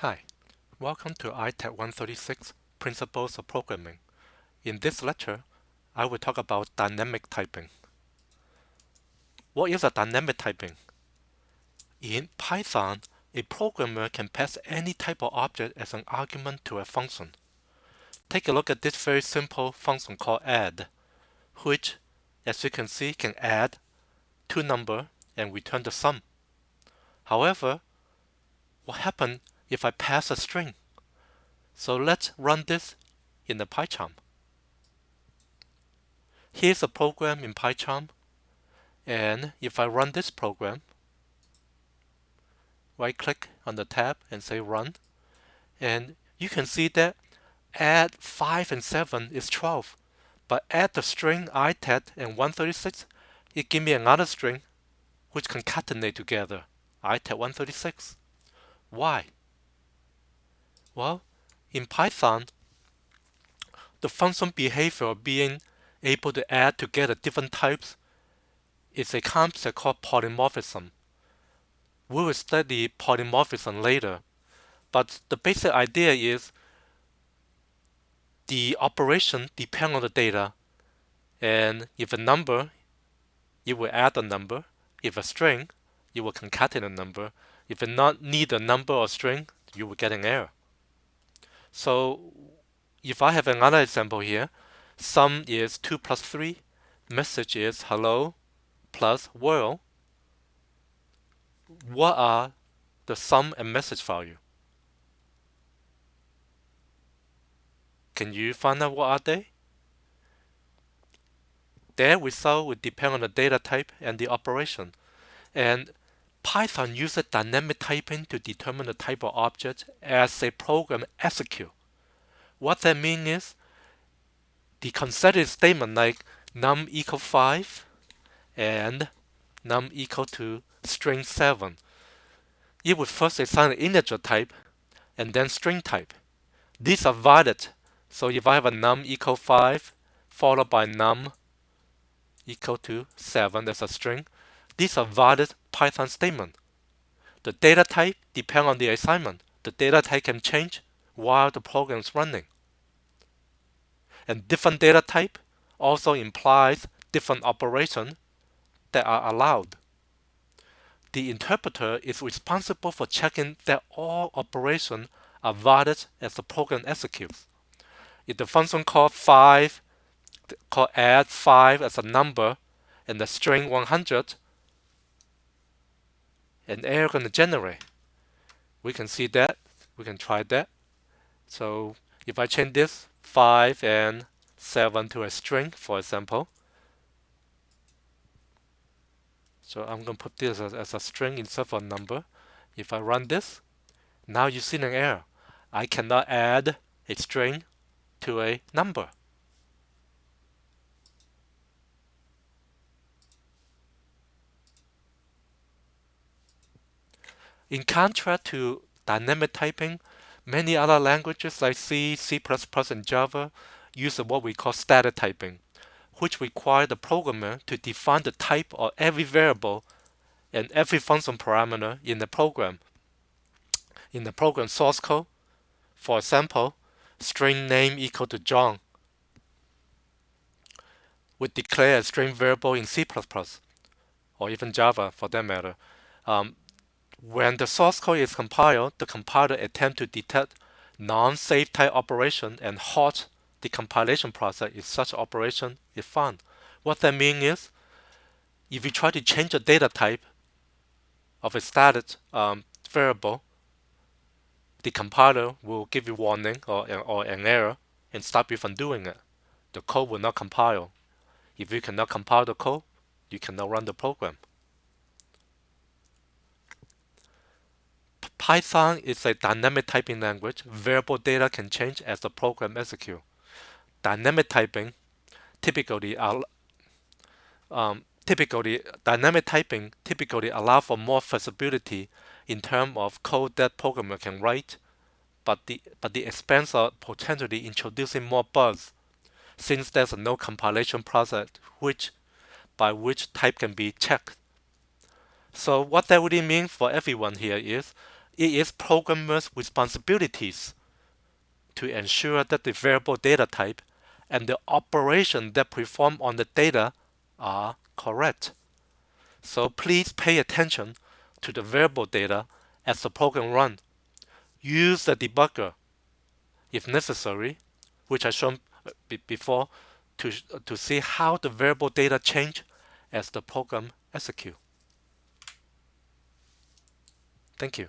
Hi, welcome to ITEC 136 Principles of Programming. In this lecture, I will talk about dynamic typing. What is a dynamic typing? In Python, a programmer can pass any type of object as an argument to a function. Take a look at this very simple function called add, which, as you can see, can add two numbers and return the sum. However, what happens if I pass a string? So let's run this in the PyCharm. Here's a program in PyCharm, and if I run this program, right click on the tab and say run, and you can see that add 5 and 7 is 12, but add the string itet and 136, it gives me another string which concatenate together, itet 136. Why? Well, in Python, the function behavior of being able to add together different types is a concept called polymorphism. We will study polymorphism later, but the basic idea is the operation depends on the data, and if a number, you will add a number. If a string, you will concatenate a number. If it not need a number or string, you will get an error. So if I have another example here, sum is 2 plus 3, message is hello plus world. What are the sum and message value? Can you find out what are they? Their result would depend on the data type and the operation. And Python uses dynamic typing to determine the type of object as a program execute. What that means is the consecutive statement like num equal 5 and num equal to string 7. It would first assign an integer type and then string type. These are valid. So if I have a num equal 5 followed by num equal to 7 as a string, these are valid Python statements. The data type depends on the assignment. The data type can change while the program is running. And different data type also implies different operations that are allowed. The interpreter is responsible for checking that all operations are valid as the program executes. If the function called add 5 as a number and the string 100, an error going to generate. We can see that. We can try that. So if I change this 5 and 7 to a string, for example, so I'm going to put this as a string instead of a number. If I run this, now you see an error. I cannot add a string to a number. In contrast to dynamic typing, many other languages like C, C++, and Java use what we call static typing, which require the programmer to define the type of every variable and every function parameter in the program. In the program source code, for example, string name equal to John would declare a string variable in C++, or even Java for that matter. When the source code is compiled, the compiler attempts to detect non-safe type operation and halt the compilation process if such operation is found. What that means is, if you try to change the data type of a static variable, the compiler will give you warning or an error and stop you from doing it. The code will not compile. If you cannot compile the code, you cannot run the program. Python is a dynamic typing language. Variable data can change as the program executes. Dynamic typing typically allow for more flexibility in terms of code that programmer can write, but the expense of potentially introducing more bugs, since there's no compilation process by which type can be checked. So what that really means for everyone here is it is programmer's responsibilities to ensure that the variable data type and the operation that perform on the data are correct. So please pay attention to the variable data as the program runs. Use the debugger if necessary, which I shown before, to see how the variable data change as the program execute. Thank you.